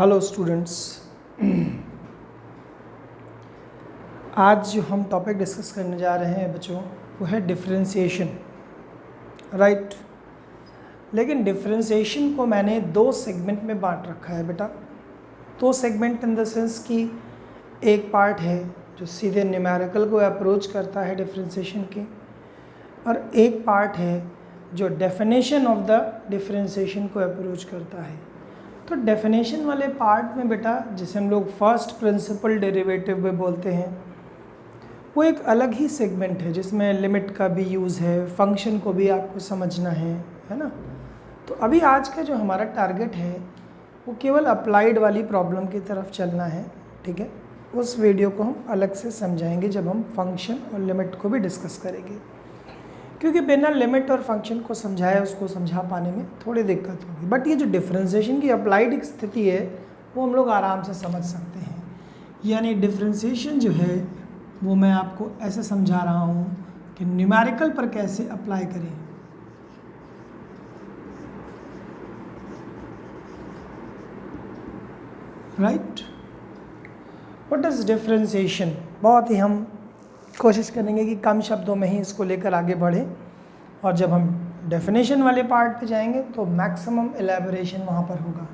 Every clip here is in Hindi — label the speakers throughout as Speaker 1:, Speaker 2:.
Speaker 1: Hello students. आज जो हम टॉपिक डिस्कस करने जा रहे हैं बच्चों वो है डिफरेंशिएशन, राइट। लेकिन डिफरेंशिएशन को मैंने दो सेगमेंट में बांट रखा है बेटा। दो सेगमेंट इन द सेंस कि एक पार्ट है जो सीधे न्यूमेरिकल को अप्रोच करता है डिफरेंशिएशन की, और एक पार्ट है जो डेफिनेशन ऑफ द डिफरेंशिएशन को अप्रोच करता है। तो डेफिनेशन वाले पार्ट में बेटा, जिसे हम लोग फर्स्ट प्रिंसिपल डेरिवेटिव में बोलते हैं, वो एक अलग ही सेगमेंट है जिसमें लिमिट का भी यूज़ है, फंक्शन को भी आपको समझना है ना। तो अभी आज का जो हमारा टारगेट है वो केवल अप्लाइड वाली प्रॉब्लम की तरफ चलना है, ठीक है। उस वीडियो को हम अलग से समझाएंगे जब हम फंक्शन और लिमिट को भी डिस्कस करेंगे, क्योंकि बिना लिमिट और फंक्शन को समझाए उसको समझा पाने में थोड़ी दिक्कत होगी। बट ये जो डिफरेंशिएशन की अप्लाइड एक स्थिति है वो हम लोग आराम से समझ सकते हैं। यानी डिफरेंशिएशन जो है वो मैं आपको ऐसे समझा रहा हूँ कि न्यूमेरिकल पर कैसे अप्लाई करें। Right, what is differentiation. बहुत ही हम कोशिश करेंगे कि कम शब्दों में ही इसको लेकर आगे बढ़े, और जब हम डेफिनेशन वाले पार्ट पे जाएंगे तो मैक्सिमम एलैबोरेशन वहाँ पर होगा।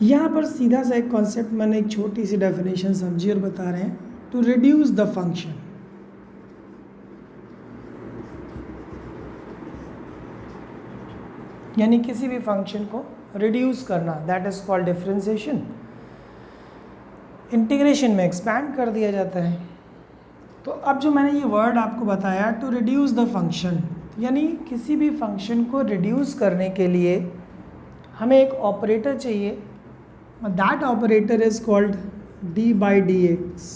Speaker 1: यहाँ पर सीधा सा एक कॉन्सेप्ट, मैंने एक छोटी सी डेफिनेशन समझी और बता रहे हैं, टू रिड्यूस द फंक्शन। यानी किसी भी फंक्शन को रिड्यूस करना, that is called differentiation. Integration में एक्सपैंड कर दिया जाता है। तो अब जो मैंने ये वर्ड आपको बताया, टू रिड्यूस द फंक्शन, यानी किसी भी फंक्शन को रिड्यूस करने के लिए हमें एक ऑपरेटर चाहिए, that operator is called D by d x.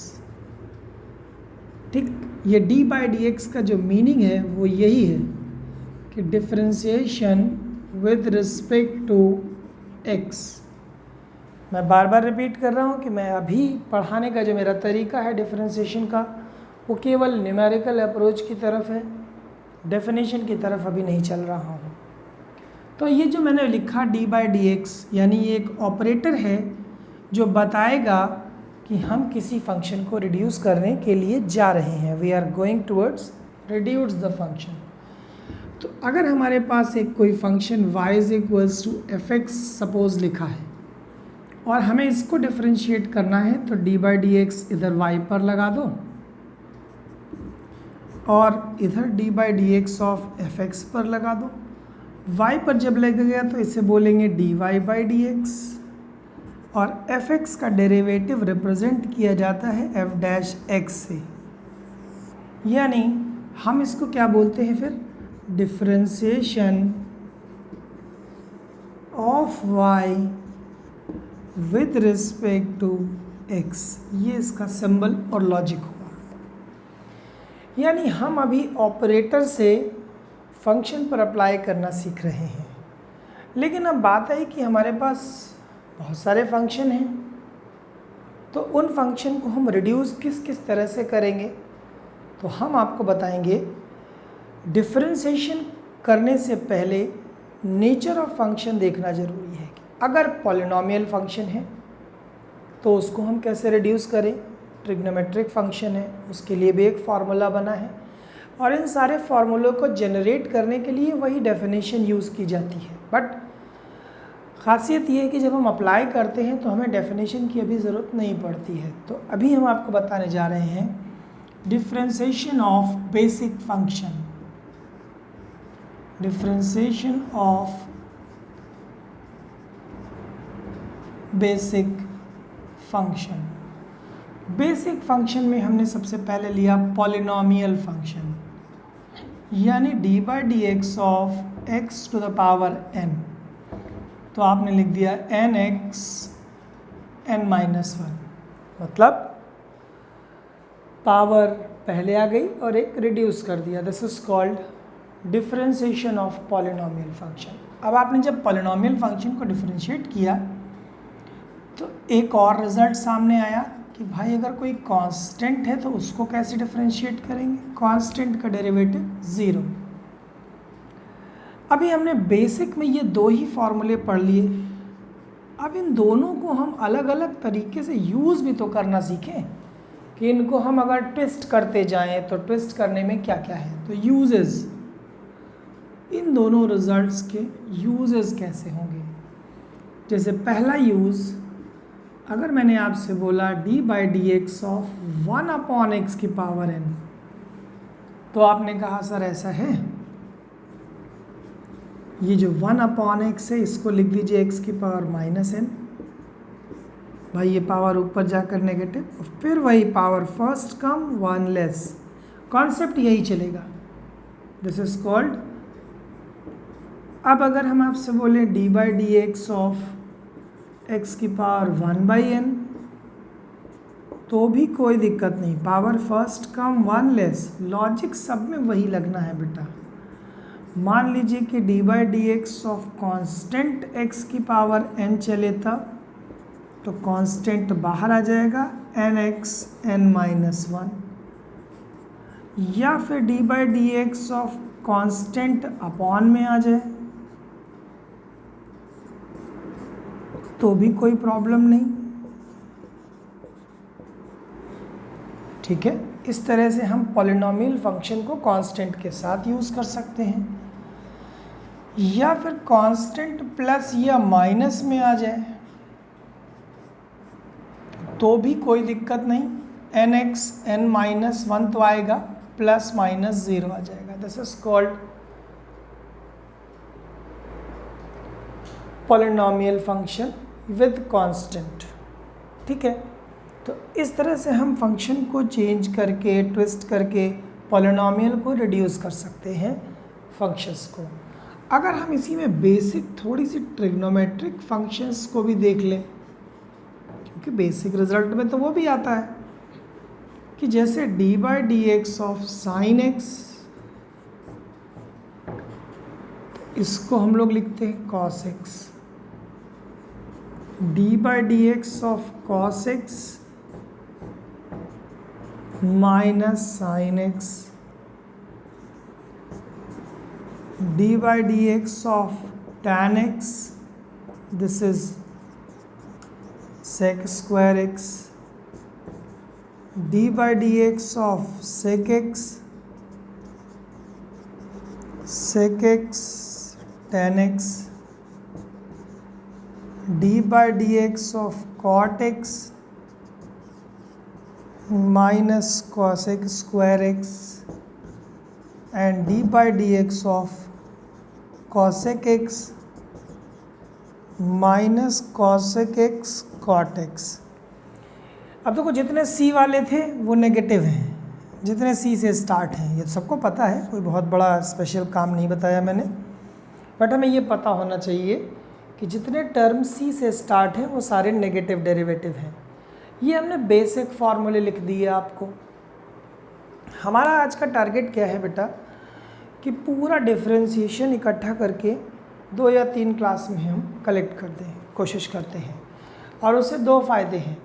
Speaker 1: ठीक, ये डी बाई डी एक्स का जो मीनिंग है वो यही है कि differentiation with respect to x. मैं बार बार रिपीट कर रहा हूँ कि मैं अभी पढ़ाने का जो मेरा तरीका है डिफरेंशिएशन का वो केवल न्यूमेरिकल अप्रोच की तरफ है, डेफिनेशन की तरफ अभी नहीं चल रहा हूँ। तो ये जो मैंने लिखा डी बाई डी एक्स, यानी ये एक ऑपरेटर है जो बताएगा कि हम किसी फंक्शन को रिड्यूस करने के लिए जा रहे हैं। We are going towards reduce the function. तो अगर हमारे पास एक कोई function y is equals to f x suppose लिखा है और हमें इसको डिफरेंशिएट करना है, तो डी बाई डी एक्स इधर y पर लगा दो और इधर d by d x of f x पर लगा दो। y पर जब लग गया तो इसे बोलेंगे d y by d x, और एफ एक्स का डेरिवेटिव रिप्रेजेंट किया जाता है एफ डैश एक्स से। यानी हम इसको क्या बोलते हैं फिर, differentiation of y with respect to x। ये इसका सिंबल और लॉजिक होगा। यानी हम अभी ऑपरेटर से फंक्शन पर अप्लाई करना सीख रहे हैं, लेकिन अब बात आई कि हमारे पास बहुत सारे फंक्शन हैं, तो उन फंक्शन को हम रिड्यूस किस किस तरह से करेंगे। तो हम आपको बताएंगे डिफरेंशिएशन करने से पहले नेचर ऑफ फंक्शन देखना ज़रूरी है। अगर पॉलिनोमियल फंक्शन है तो उसको हम कैसे रिड्यूस करें, ट्रिग्नोमेट्रिक फंक्शन है उसके लिए भी एक फार्मूला बना है, और इन सारे फार्मूलों को जनरेट करने के लिए वही डेफिनेशन यूज़ की जाती है। बट ख़ासियत ये है कि जब हम अप्लाई करते हैं तो हमें डेफिनेशन की अभी ज़रूरत नहीं पड़ती है। तो अभी हम आपको बताने जा रहे हैं differentiation of basic function. Differentiation of basic function. Basic function में हमने सबसे पहले लिया पॉलिनोमियल फंक्शन, यानी d by d x of x to the power n। तो आपने लिख दिया n x n minus one, मतलब पावर पहले आ गई और एक रिड्यूस कर दिया। This is called differentiation of polynomial function. अब आपने जब पॉलिनोमियल फंक्शन को डिफरेंशिएट किया तो एक और रिजल्ट सामने आया कि भाई अगर कोई कांस्टेंट है तो उसको कैसे डिफरेंशिएट करेंगे। कांस्टेंट का डेरिवेटिव 0। अभी हमने बेसिक में ये दो ही फॉर्मूले पढ़ लिए, अब इन दोनों को हम अलग अलग तरीके से यूज़ भी तो करना सीखें कि इनको हम अगर ट्विस्ट करते जाएं तो ट्विस्ट करने में क्या क्या है। तो यूजेस, इन दोनों रिजल्ट्स के यूजेस कैसे होंगे। जैसे पहला यूज़, अगर मैंने आपसे बोला d/dx ऑफ 1/x की पावर n, तो आपने कहा सर ऐसा है, ये जो 1/x है इसको लिख दीजिए x की पावर -n, भाई ये पावर ऊपर जाकर नेगेटिव, फिर वही power first come 1 less, concept यही चलेगा। This is called. अब अगर हम आपसे बोले d/dx ऑफ x की पावर 1/n, तो भी कोई दिक्कत नहीं, power first come 1 less, logic सब में वही लगना है बेटा। मान लीजिए कि d/dx ऑफ कांस्टेंट x की पावर n चले तब, तो कांस्टेंट बाहर आ जाएगा nx n-1, या फिर d/dx ऑफ कांस्टेंट अपॉन में आ जाए तो भी कोई प्रॉब्लम नहीं। ठीक है, इस तरह से हम पॉलिनोमियल फंक्शन को कांस्टेंट के साथ यूज़ कर सकते हैं, या फिर कांस्टेंट प्लस या माइनस में आ जाए तो भी कोई दिक्कत नहीं, nx n-1 तो आएगा, प्लस माइनस 0 आ जाएगा। This is called polynomial function with constant. ठीक है, तो इस तरह से हम फंक्शन को चेंज करके, ट्विस्ट करके पॉलिनोमियल को रिड्यूस कर सकते हैं फंक्शंस को। अगर हम इसी में बेसिक थोड़ी सी ट्रिग्नोमेट्रिक फंक्शंस को भी देख लें, क्योंकि बेसिक रिजल्ट में तो वो भी आता है कि जैसे d/dx ऑफ साइन x, इसको हम लोग लिखते हैं cos x, d/dx of cos x minus sine x, d/dx of tan x, this is sec square x, d/dx of sec x, sec x tan x, d/dx of cot x minus cosec square x, and d/dx of cosec x minus cosec x cot x। अब देखो, जितने c वाले थे वो नेगेटिव हैं, जितने c से स्टार्ट हैं, ये सबको पता है, कोई बहुत बड़ा स्पेशल काम नहीं बताया मैंने, बट हमें ये पता होना चाहिए कि जितने टर्म c से स्टार्ट हैं वो सारे नेगेटिव डेरिवेटिव हैं। ये हमने बेसिक फार्मूले लिख दिए आपको। हमारा आज का टारगेट क्या है बेटा, कि पूरा डिफरेंशिएशन इकट्ठा करके 2 या 3 क्लास में हम कलेक्ट कर दें, कोशिश करते हैं। और उससे 2 फ़ायदे हैं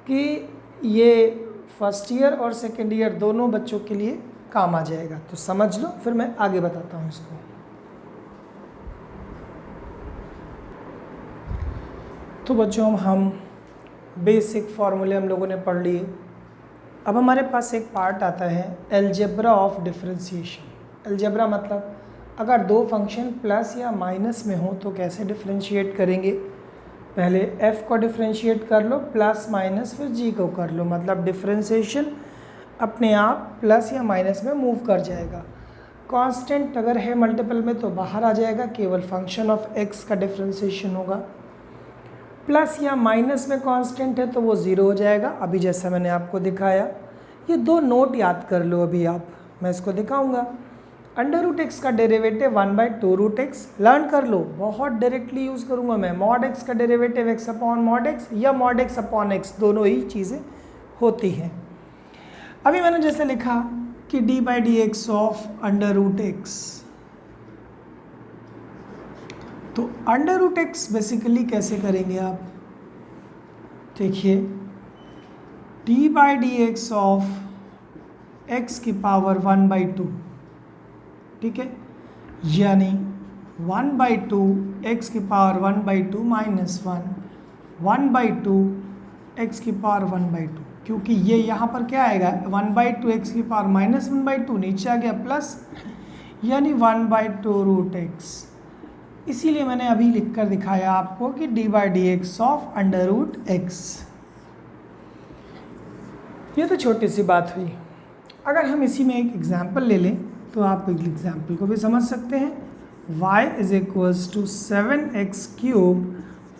Speaker 1: कि ये फर्स्ट ईयर और सेकेंड ईयर दोनों बच्चों के लिए काम आ जाएगा, तो समझ लो, फिर मैं आगे बताता हूँ इसको। तो बच्चों, हम बेसिक फार्मूले हम लोगों ने पढ़ लिए। अब हमारे पास एक पार्ट आता है अलजेब्रा ऑफ डिफरेंशिएशन। अलजेब्रा मतलब अगर 2 फंक्शन प्लस या माइनस में हो तो कैसे डिफरेंशिएट करेंगे। पहले f को डिफरेंशिएट कर लो, प्लस माइनस, फिर g को कर लो, मतलब डिफरेंशिएशन अपने आप प्लस या माइनस में मूव कर जाएगा। कांस्टेंट अगर है मल्टीपल में तो बाहर आ जाएगा, केवल फंक्शन ऑफ x का डिफरेंशिएशन होगा। प्लस या माइनस में कांस्टेंट है तो वो 0 हो जाएगा, अभी जैसा मैंने आपको दिखाया। ये 2 नोट याद कर लो अभी आप, मैं इसको दिखाऊंगा। √x का डेरिवेटिव 1/2√x लर्न कर लो, बहुत डायरेक्टली यूज़ करूँगा मैं। मॉड x का derivative x upon mod x या मॉड x अपॉन x, दोनों ही चीज़ें होती हैं। अभी मैंने जैसे लिखा कि d/dx ऑफ √x, तो √x बेसिकली कैसे करेंगे आप, देखिए d/dx ऑफ x की पावर 1/2, ठीक है, यानी 1/2 x की पावर 1/2 माइनस 1/2 x की पावर 1/2, क्योंकि ये यहाँ पर क्या आएगा 1/2 x की पावर माइनस 1/2 नीचे आ गया प्लस, यानी 1/2 रूट x। इसीलिए मैंने अभी लिख कर दिखाया आपको कि d/dx of under root x। ये तो छोटी सी बात हुई। अगर हम इसी में एक एग्जाम्पल ले लें तो आप एक एग्जाम्पल को भी समझ सकते हैं। y = 7x³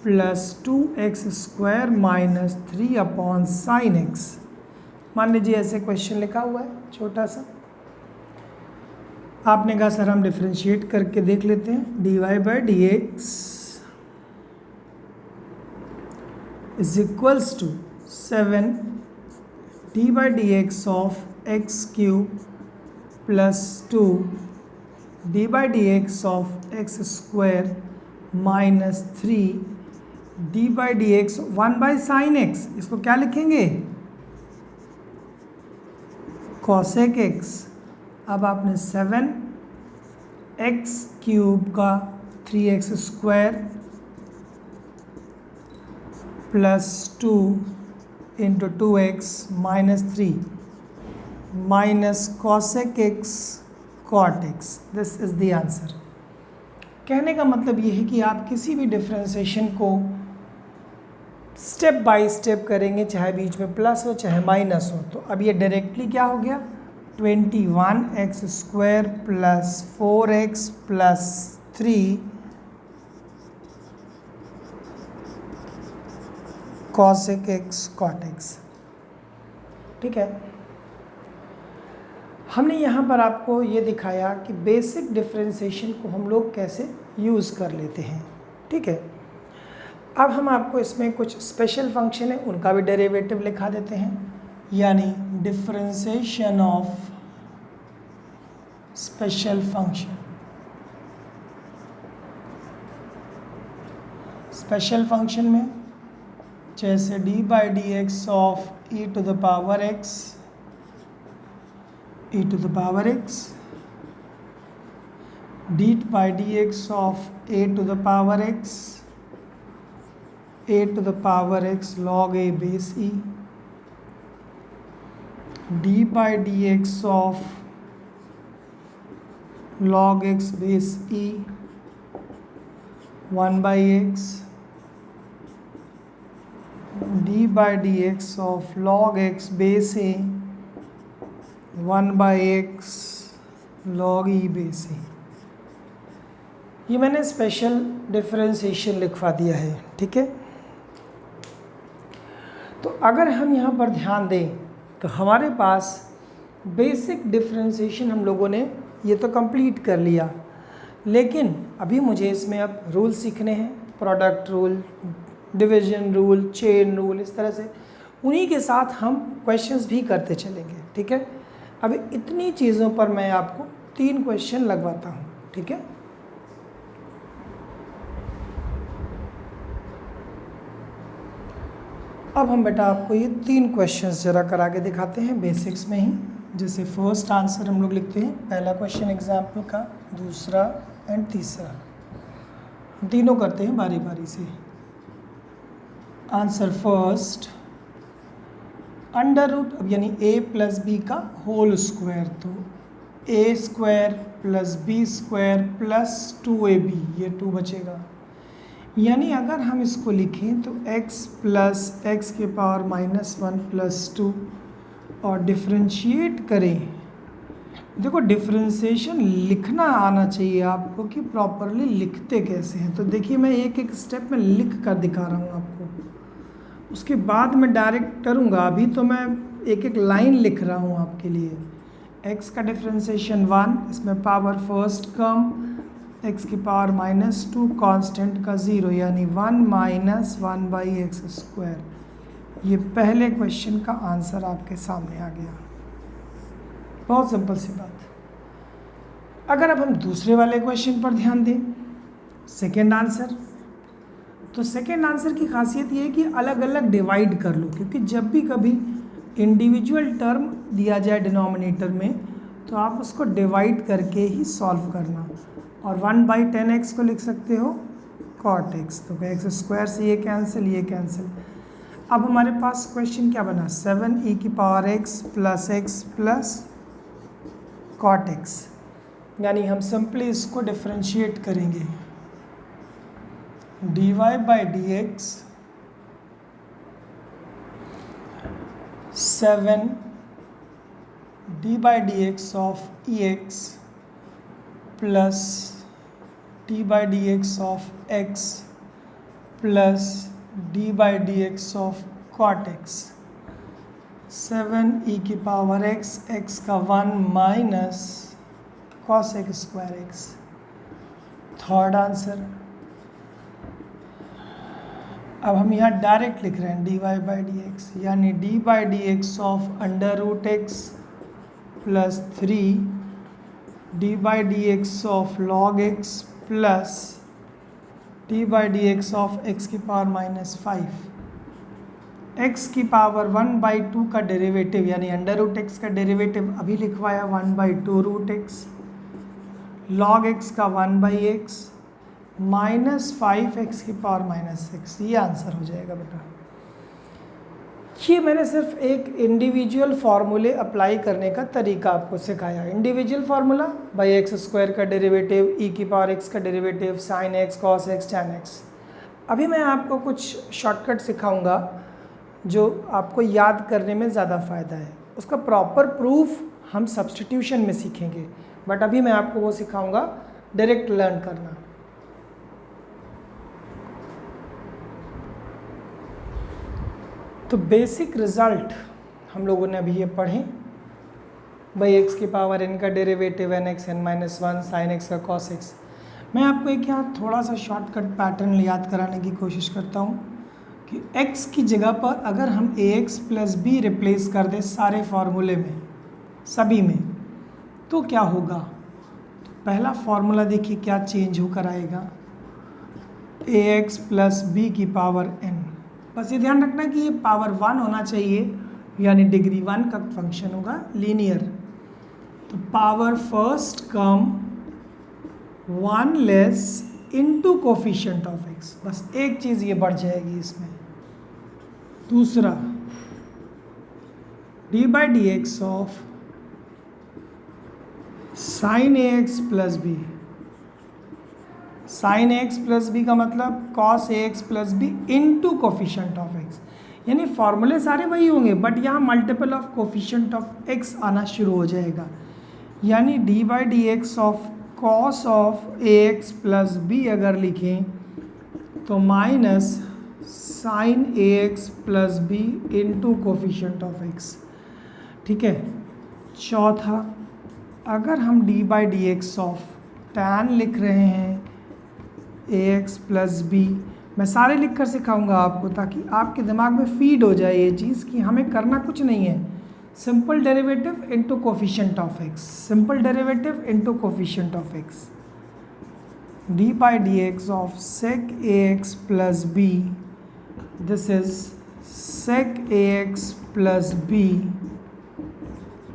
Speaker 1: plus 2x² minus 3/sin x। मान लीजिए ऐसे क्वेश्चन लिखा हुआ है छोटा सा, आपने कहा सर हम डिफ्रेंशिएट करके देख लेते हैं। dy/dx = 7 d/dx of x³ plus 2 d/dx of x² minus 3 d/dx 1/sin x। इसको क्या लिखेंगे cosec x। अब आपने 7x³ का 3x² plus 2 into 2x minus 3 minus cosec x cot x। This is the answer. कहने का मतलब ये है कि आप किसी भी डिफ्रेंशिएशन को स्टेप बाय स्टेप करेंगे, चाहे बीच में प्लस हो चाहे माइनस हो। तो अब ये डायरेक्टली क्या हो गया 21x² plus 4x plus 3 cosec x cot x। ठीक है, हमने यहाँ पर आपको ये दिखाया कि बेसिक डिफ्रेंशिएशन को हम लोग कैसे यूज़ कर लेते हैं। ठीक है, अब हम आपको इसमें कुछ स्पेशल फंक्शन है उनका भी डेरिवेटिव लिखा देते हैं, यानी differentiation of special function. Special function में जैसे d/dx of e to the power x d/dx of a to the power x log a base e d/dx of log x base e 1/x d/dx of log x base a 1/x log e base a। ये मैंने स्पेशल डिफरेंशिएशन लिखवा दिया है। ठीक है, तो अगर हम यहाँ पर ध्यान दें तो हमारे पास बेसिक डिफरेंशिएशन हम लोगों ने ये तो कंप्लीट कर लिया, लेकिन अभी मुझे इसमें अब रूल सीखने हैं, product rule, division rule, chain rule, इस तरह से उन्हीं के साथ हम क्वेश्चंस भी करते चलेंगे। ठीक है, अभी इतनी चीज़ों पर मैं आपको 3 क्वेश्चन लगवाता हूँ। ठीक है, अब हम बेटा आपको ये 3 क्वेश्चंस जरा करा के दिखाते हैं बेसिक्स में ही। जैसे फर्स्ट आंसर हम लोग लिखते हैं, पहला क्वेश्चन एग्जाम्पल का, दूसरा एंड तीसरा, तीनों करते हैं बारी बारी से। आंसर फर्स्ट, अंडर रूट, अब यानी a प्लस बी का होल स्क्वायर, तो a² plus b² plus 2ab, ये 2 बचेगा। यानी अगर हम इसको लिखें तो x प्लस x के पावर -1 प्लस 2 और डिफ्रेंशिएट करें। देखो डिफ्रेंशिएशन लिखना आना चाहिए आपको कि प्रॉपरली लिखते कैसे हैं। तो देखिए मैं एक एक स्टेप में लिख कर दिखा रहा हूँ आपको, उसके बाद मैं डायरेक्ट करूँगा। अभी तो मैं एक एक लाइन लिख रहा हूँ आपके लिए। x का डिफ्रेंशिएशन 1, इसमें पावर फर्स्ट कम, x की पावर -2, कांस्टेंट का 0, यानी 1 माइनस 1/x²। ये पहले क्वेश्चन का आंसर आपके सामने आ गया। बहुत सिंपल सी बात। अगर अब हम दूसरे वाले क्वेश्चन पर ध्यान दें, सेकेंड आंसर, तो सेकेंड आंसर की खासियत ये है कि अलग अलग डिवाइड कर लो, क्योंकि जब भी कभी इंडिविजुअल टर्म दिया जाए डिनोमिनेटर में तो आप उसको डिवाइड करके ही सॉल्व करना। और 1/10x को लिख सकते हो cot x, तो एक्स स्क्वायर से ये कैंसिल। अब हमारे पास क्वेश्चन क्या बना, 7e⁻x प्लस cot x, यानी हम सिंपली इसको डिफ्रेंशिएट करेंगे। dy/dx 7 d/dx of ex plus d/dx of x plus d/dx of cot x, 7e⁻x, x का 1 minus cos x square x। Third answer. अब हम यहाँ डायरेक्ट लिख रहे हैं dy/dx, यानी d/dx of √x plus 3 d/dx of log x plus d/dx of x⁻⁻5। x की पावर 1/2 का डेरिवेटिव यानी √x का डेरिवेटिव अभी लिखवाया 1/2√x, log x का 1/x माइनस 5x⁻⁻6, ये आंसर हो जाएगा बेटा। ये मैंने सिर्फ एक इंडिविजुअल फार्मूले अप्लाई करने का तरीका आपको सिखाया। Individual formula by x square का डेरिवेटिव, e⁻x का derivative, sin x, cos x, tan x। अभी मैं आपको कुछ शॉर्टकट सिखाऊंगा जो आपको याद करने में ज़्यादा फ़ायदा है। उसका प्रॉपर प्रूफ हम सब्स्टिट्यूशन में सीखेंगे, बट अभी मैं आपको वो सिखाऊंगा डायरेक्ट लर्न करना। तो बेसिक रिज़ल्ट हम लोगों ने अभी ये पढ़े, बाई एक्स की पावर n का derivative nx n-1 sin x का cos x। मैं आपको एक यहाँ थोड़ा सा शॉर्टकट पैटर्न याद कराने की कोशिश करता हूँ कि x की जगह पर अगर हम ax प्लस b रिप्लेस कर दें सारे फार्मूले में, सभी में, तो क्या होगा। तो पहला फार्मूला देखिए क्या चेंज होकर आएगा, ax प्लस b की पावर n। बस ये ध्यान रखना कि ये पावर 1 होना चाहिए, यानी डिग्री 1 का फंक्शन होगा लीनियर। तो power first come 1 less into coefficient of x, बस एक चीज़ ये बढ़ जाएगी इसमें। दूसरा d/dx of sin ax plus b, sin ax plus B का मतलब cos ax plus B into coefficient of x, यानी फॉर्मूले सारे वही होंगे बट यहाँ multiple of coefficient of x आना शुरू हो जाएगा। यानी d/dx of cos of ax plus B अगर लिखें तो minus sin ax plus B into coefficient of x। ठीक है। चौथा, अगर हम d/dx ऑफ tan लिख रहे हैं ax प्लस बी, मैं सारे लिख कर सिखाऊंगा आपको ताकि आपके दिमाग में फीड हो जाए ये चीज़ कि हमें करना कुछ नहीं है, simple derivative into coefficient of x, simple derivative into coefficient of x। d/dx of sec ax plus b, this is sec ax plus b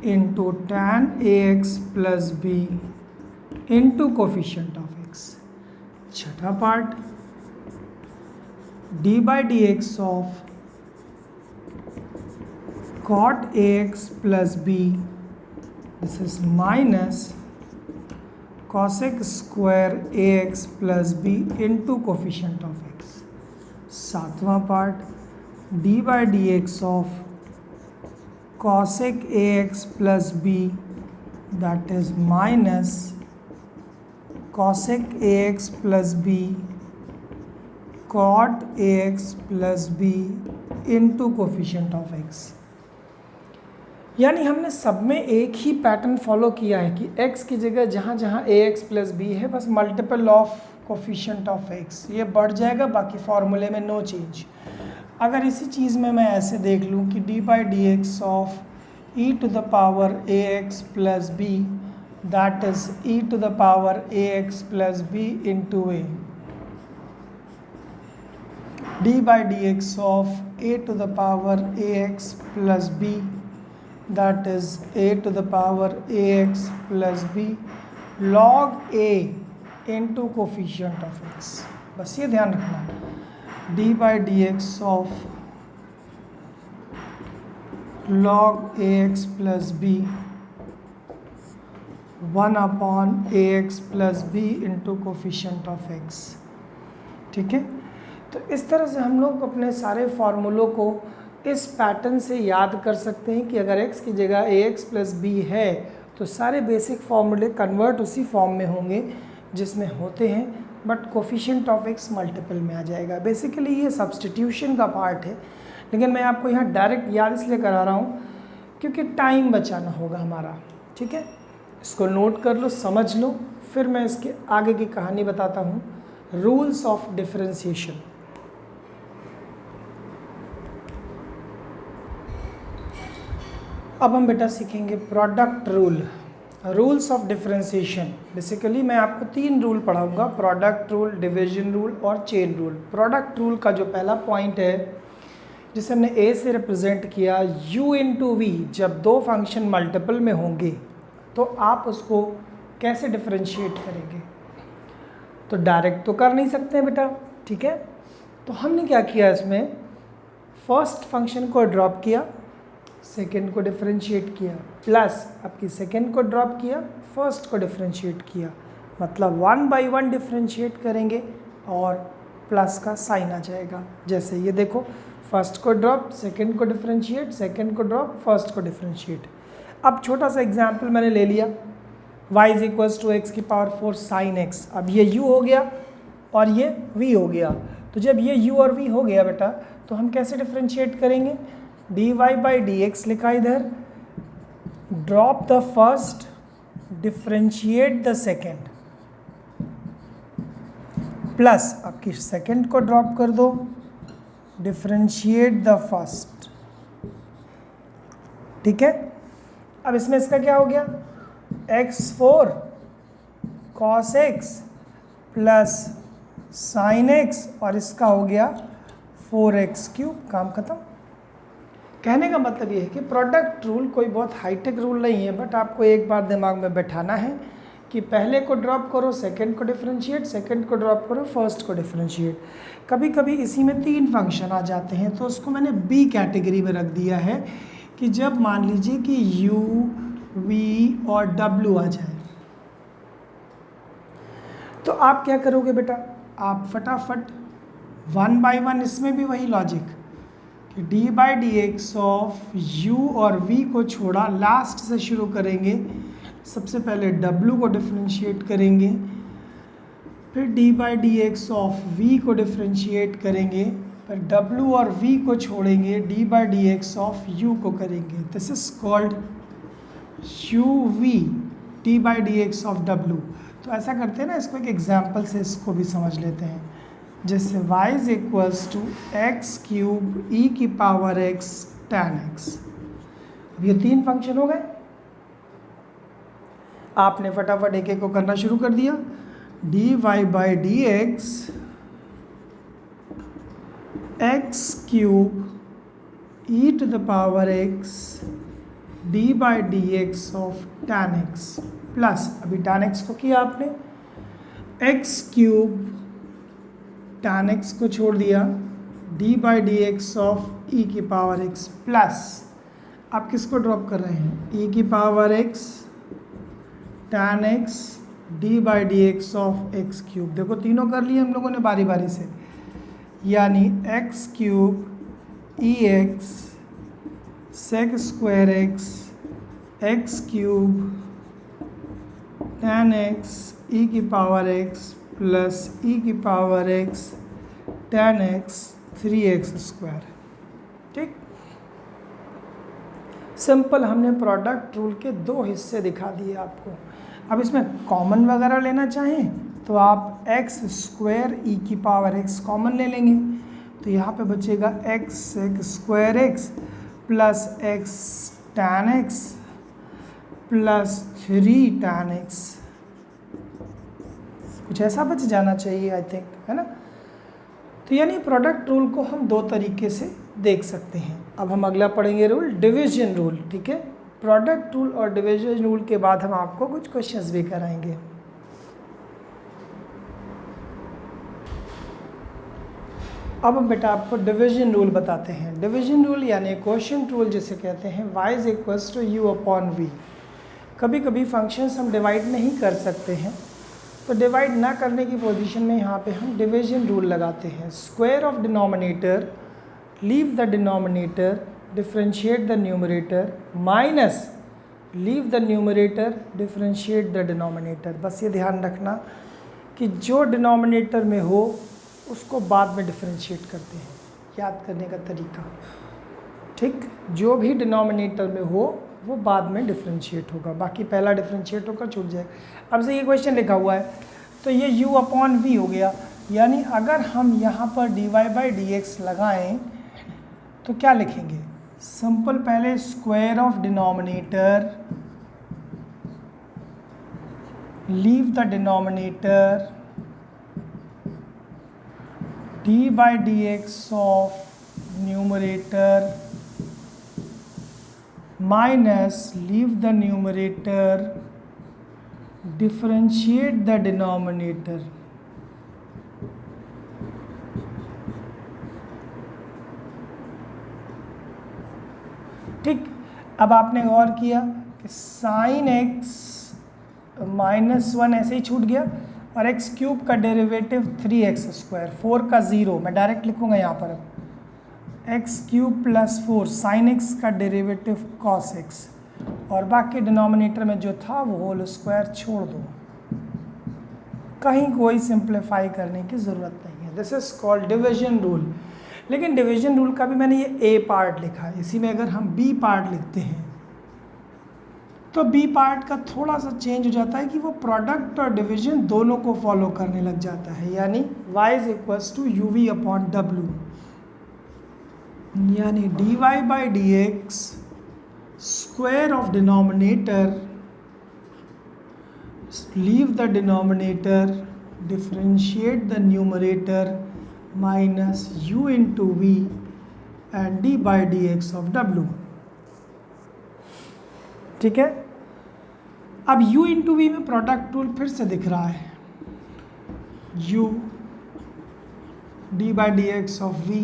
Speaker 1: into tan ax plus b into coefficient of x। छठा part, d/dx of cot ax plus b, this is minus cosec square ax plus b into coefficient of x। सातवां part, d/dx of cosec ax plus b, that is minus cosec ax plus b cot ax plus b into coefficient of x। यानी हमने सब में एक ही पैटर्न फॉलो किया है कि x की जगह जहाँ जहाँ ax प्लस b है बस multiple of coefficient of x, ये बढ़ जाएगा, बाकी फार्मूले में नो चेंज। अगर इसी चीज़ में मैं ऐसे देख लूँ कि d/dx of e to the power ax plus b, that is e to the power ax plus b into a, d/dx of a to the power ax plus b, that is a to the power ax plus b log a into coefficient of x। बस ये ध्यान रखना, d by d x of log ax plus b 1 upon ax plus b into coefficient of x। ठीक है, तो इस तरह से हम लोग अपने सारे फार्मूलों को इस पैटर्न से याद कर सकते हैं कि अगर x की जगह ax प्लस b है तो सारे बेसिक फार्मूले कन्वर्ट उसी फॉर्म में होंगे जिसमें होते हैं, but coefficient of x multiple में आ जाएगा। बेसिकली ये सब्स्टिट्यूशन का पार्ट है, लेकिन मैं आपको यहाँ डायरेक्ट याद इसलिए करा रहा हूँ क्योंकि टाइम बचाना होगा हमारा। ठीक है, इसको नोट कर लो, समझ लो, फिर मैं इसके आगे की कहानी बताता हूँ। Rules of differentiation. अब हम बेटा सीखेंगे product rule, rules of differentiation. Basically मैं आपको 3 रूल पढ़ाऊंगा, प्रोडक्ट रूल, डिवीजन रूल और चेन रूल। प्रोडक्ट रूल का जो पहला पॉइंट है जिसे हमने a से रिप्रेजेंट किया, u इंटू वी, जब 2 फंक्शन मल्टीपल में होंगे तो आप उसको कैसे डिफरेंशिएट करेंगे। तो डायरेक्ट तो कर नहीं सकते बेटा, ठीक है, तो हमने क्या किया, इसमें फर्स्ट फंक्शन को ड्रॉप किया, सेकंड को डिफरेंशिएट किया, प्लस आपकी सेकंड को ड्रॉप किया, फर्स्ट को डिफरेंशिएट किया, मतलब 1 बाई 1 डिफरेंशिएट करेंगे और प्लस का साइन आ जाएगा। जैसे ये देखो, फर्स्ट को ड्रॉप, सेकंड को डिफरेंशिएट, सेकंड को ड्रॉप, फर्स्ट को डिफरेंशिएट। अब छोटा सा एग्जाम्पल मैंने ले लिया, y is equals to x की पावर 4 साइन एक्स। अब ये u हो गया और ये v हो गया, तो जब ये u और v हो गया बेटा तो हम कैसे डिफरेंशिएट करेंगे, dy बाई डी एक्स लिखा इधर, drop the first, differentiate the second, plus आपकी सेकेंड को ड्रॉप कर दो, डिफरेंशिएट द फर्स्ट। ठीक है, अब इसमें इसका क्या हो गया, x4 cos x plus sign x और इसका हो गया 4x क्यूब। काम खत्म। कहने का मतलब ये है कि प्रोडक्ट रूल कोई बहुत हाईटेक रूल नहीं है, बट आपको एक बार दिमाग में बैठाना है कि पहले को ड्रॉप करो, सेकंड को डिफरेंशिएट, सेकंड को ड्रॉप करो, फर्स्ट को डिफरेंशिएट। कभी कभी इसी में 3 फंक्शन आ जाते हैं, तो उसको मैंने बी कैटेगरी में रख दिया है कि जब मान लीजिए कि u, v और w आ जाए तो आप क्या करोगे बेटा, आप फटाफट 1 बाई 1, इसमें भी वही लॉजिक कि d by d x of u और v को छोड़ा, लास्ट से शुरू करेंगे। सबसे पहले w को डिफरेंशिएट करेंगे, फिर d by d x of v को डिफरेंशिएट करेंगे, फिर w और v को छोड़ेंगे, d by d x of u को करेंगे। This is called uv, d by d x of w। तो ऐसा करते हैं ना, इसको एक एग्जाम्पल से इसको भी समझ लेते हैं। जैसे y is equals to x cube e की पावर x tan x। अब ये 3 फंक्शन हो गए, आपने फटाफट एक एक को करना शुरू कर दिया। dy by d x x cube e to the power x d by d x of tan x plus, अभी tan x को किया आपने, x क्यूब tan x को छोड़ दिया, d by d x of e की पावर x प्लस, आप किसको ड्रॉप कर रहे हैं, e की power x tan x d by d x of x cube. देखो तीनों कर लिए हम लोगों ने बारी बारी से, यानी x cube E X sec square X cube tan x e की पावर x प्लस e की power x tan x 3x square. ठीक, सिंपल, हमने प्रोडक्ट रूल के 2 हिस्से दिखा दिए आपको। अब इसमें कॉमन वगैरह लेना चाहें तो आप x स्क्वायर e की पावर x कॉमन ले लेंगे, तो यहाँ पे बचेगा x sec square x plus x tan x plus 3 tan x, कुछ ऐसा बच जाना चाहिए आई थिंक, है ना। तो यानी प्रोडक्ट रूल को हम 2 तरीके से देख सकते हैं। अब हम अगला पढ़ेंगे रूल, डिवीजन रूल। ठीक है, प्रोडक्ट रूल और डिवीजन रूल के बाद हम आपको कुछ क्वेश्चंस भी कराएंगे। अब हम बेटा आपको डिवीजन रूल बताते हैं। डिवीजन रूल यानी क्वोशिएंट रूल जिसे कहते हैं, y is equals to u upon v। कभी कभी फंक्शंस हम डिवाइड नहीं कर सकते हैं, तो डिवाइड ना करने की पोजीशन में यहाँ पे हम डिवीजन रूल लगाते हैं। Square of denominator, leave the denominator, differentiate the numerator, minus leave the numerator, differentiate the denominator. बस ये ध्यान रखना कि जो डिनोमिनेटर में हो उसको बाद में डिफरेंशिएट करते हैं, याद करने का तरीका, ठीक। जो भी डिनोमिनेटर में हो वो बाद में डिफरेंशिएट होगा, बाकी पहला डिफरेंशिएट होकर छूट जाएगा। अब से ये क्वेश्चन लिखा हुआ है तो ये u अपॉन v हो गया, यानी अगर हम यहाँ पर dy बाई dx लगाएं तो क्या लिखेंगे? सिंपल, पहले square of denominator, leave the denominator, d by dx of numerator minus leave the numerator, differentiate the denominator। ठीक। अब आपने गौर किया कि साइन x माइनस 1 ऐसे ही छूट गया और x क्यूब का डेरिवेटिव 3x स्क्वायर, 4 का 0, मैं डायरेक्ट लिखूंगा यहाँ पर अब x cube plus 4 sine x का डेरिवेटिव cos x, और बाकी डिनोमिनेटर में जो था वो होल स्क्वायर छोड़ दो, कहीं कोई सिंप्लीफाई करने की ज़रूरत नहीं है। This is called division rule. लेकिन डिवीजन रूल का भी मैंने ये a पार्ट लिखा है, इसी में अगर हम b पार्ट लिखते हैं तो b पार्ट का थोड़ा सा चेंज हो जाता है कि वो प्रोडक्ट और डिवीजन दोनों को फॉलो करने लग जाता है, यानी y is equals to uv upon w, यानी dy by dx square of denominator, leave the denominator, differentiate the numerator minus u into v and d by dx of w। ठीक है। अब u इंटू वी में प्रोडक्ट रूल फिर से दिख रहा है, u d by d x of v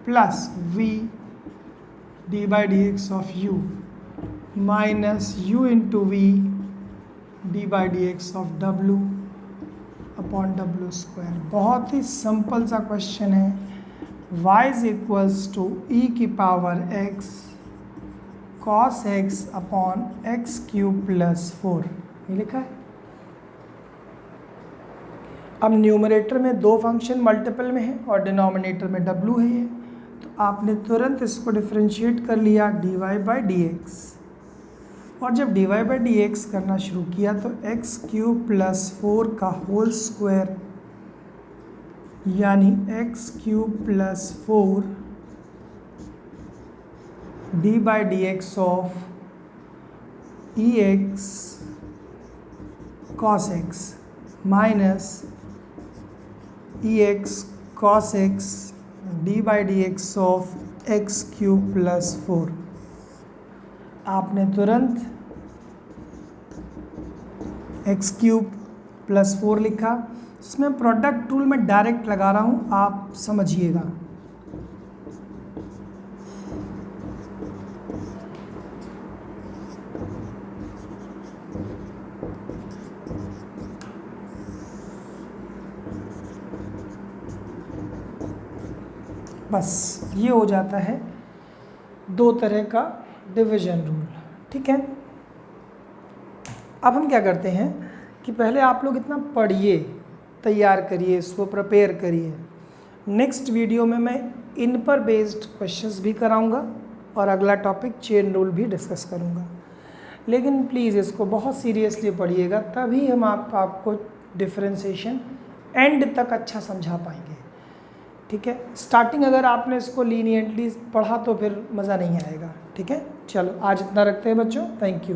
Speaker 1: plus v d by d x of u minus u into v d by d x of w upon w square. बहुत ही सिंपल सा क्वेश्चन है। y is equals to e की power x cos x upon x cube plus 4, ये लिखा है। अब न्यूमरेटर में दो फंक्शन मल्टीपल में है और डिनोमिनेटर में w है ये, तो आपने तुरंत इसको डिफरेंशिएट कर लिया dy बाई डी एक्स, और जब dy बाई डी एक्स करना शुरू किया तो एक्स क्यूब प्लस 4 का होल स्क्वायर, यानी x cube plus 4 d by d x of E x cos x minus E x cos x d by d x of x cube plus 4। आपने तुरंत एक्स क्यूब प्लस 4 लिखा, इसमें प्रोडक्ट रूल में डायरेक्ट लगा रहा हूँ, आप समझिएगा। बस ये हो जाता है दो तरह का डिवीजन रूल। ठीक है। अब हम क्या करते हैं कि पहले आप लोग इतना पढ़िए, तैयार करिए, इसको प्रिपेयर करिए। नेक्स्ट वीडियो में मैं इन पर बेस्ड क्वेश्चंस भी कराऊंगा और अगला टॉपिक चेन रूल भी डिस्कस करूंगा। लेकिन प्लीज़ इसको बहुत सीरियसली पढ़िएगा, तभी हम आपको डिफरेंशिएशन एंड तक अच्छा समझा पाएंगे। ठीक है। स्टार्टिंग अगर आपने इसको लीनियंटली पढ़ा तो फिर मज़ा नहीं आएगा। ठीक है। चलो आज इतना रखते हैं बच्चों, थैंक यू।